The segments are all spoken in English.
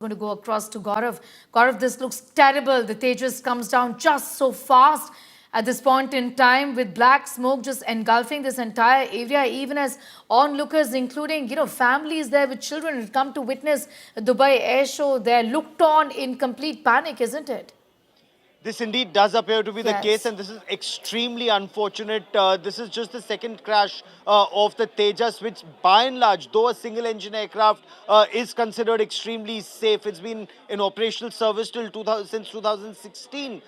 Going to go across to Gaurav. Gaurav, this looks terrible. The Tejas comes down just so fast at this point in time with black smoke just engulfing this entire area, even as onlookers, including, families there with children who come to witness the Dubai Air Show. They're looked on in complete panic, isn't it? This indeed does appear to be the case, Yes. and this is extremely unfortunate. This is just the second crash of the Tejas, which by and large, though a single engine aircraft, is considered extremely safe. It's been in operational service till 2000, since 2016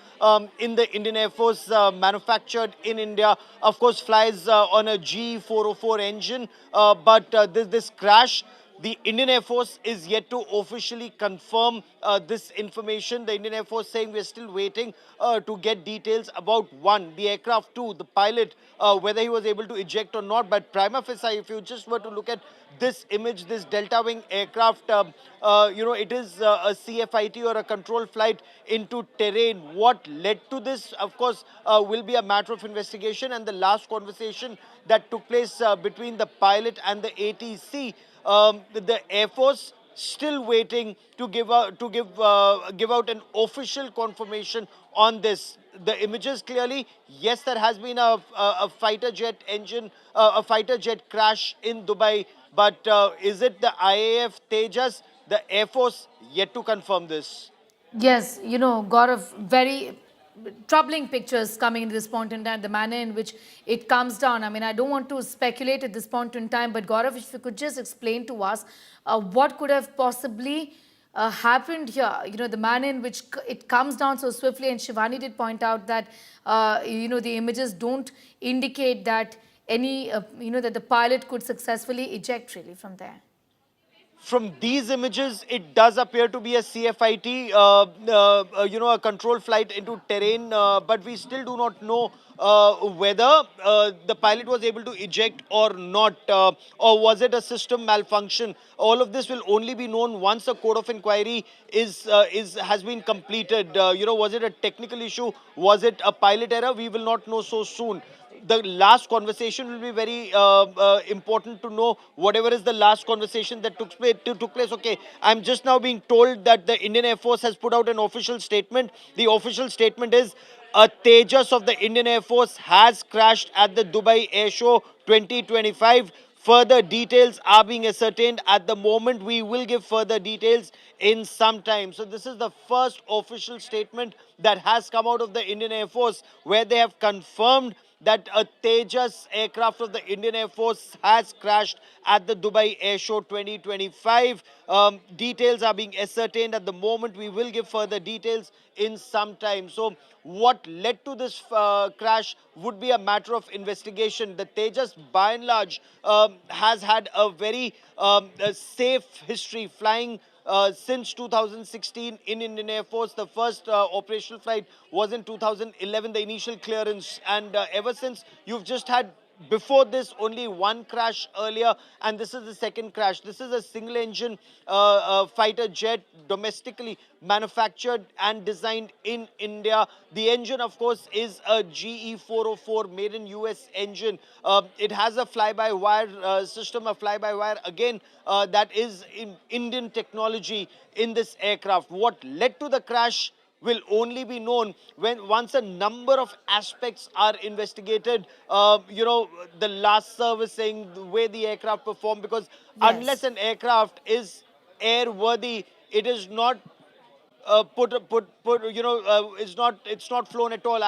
in the Indian Air Force, manufactured in India. Of course, flies on a G404 engine, but this crash, the Indian Air Force is yet to officially confirm this information. The Indian Air Force saying we're still waiting to get details about one, the aircraft, two, the pilot, whether he was able to eject or not. But prima facie, if you just were to look at this image, this Delta Wing aircraft, it is a CFIT or a control flight into terrain. What led to this, of course, will be a matter of investigation. And the last conversation that took place between the pilot and the ATC, the Air Force still waiting to give out an official confirmation on this. The images clearly, yes, there has been a fighter jet engine, a fighter jet crash in Dubai, but is it the IAF Tejas? The Air Force yet to confirm this. Yes, Gaurav, very troubling pictures coming in this point in time, the manner in which it comes down. I mean, I don't want to speculate at this point in time, but Gaurav, if you could just explain to us what could have possibly happened here, the manner in which it comes down so swiftly. And Shivani did point out that, the images don't indicate that that the pilot could successfully eject really from there. From these images, it does appear to be a CFIT, a control flight into terrain, but we still do not know whether the pilot was able to eject or not, or was it a system malfunction. All of this will only be known once a code of inquiry has been completed. Was it a technical issue? Was it a pilot error? We will not know so soon. The last conversation will be very important to know. Whatever is the last conversation that took place. Okay, I'm just now being told that the Indian Air Force has put out an official statement. The official statement is a Tejas of the Indian Air Force has crashed at the Dubai Air Show 2025. Further details are being ascertained. At the moment, we will give further details in some time. So this is the first official statement that has come out of the Indian Air Force, where they have confirmed that a Tejas aircraft of the Indian Air Force has crashed at the Dubai Air Show 2025. Details are being ascertained at the moment. We will give further details in some time. So what led to this crash would be a matter of investigation. The Tejas, by and large, has had a very safe history flying since 2016 in Indian Air Force. The first operational flight was in 2011, the initial clearance. And ever since, you've just had, before this, only one crash earlier, and this is the second crash. This is a single engine fighter jet, domestically manufactured and designed in India. The engine, of course, is a GE404 made in US engine. It has a fly-by-wire system, a fly-by-wire again, that is in Indian technology in this aircraft. What led to the crash will only be known when once a number of aspects are investigated. The last servicing, the way the aircraft performed, because unless Yes. an aircraft is airworthy, it is not it's not flown at all.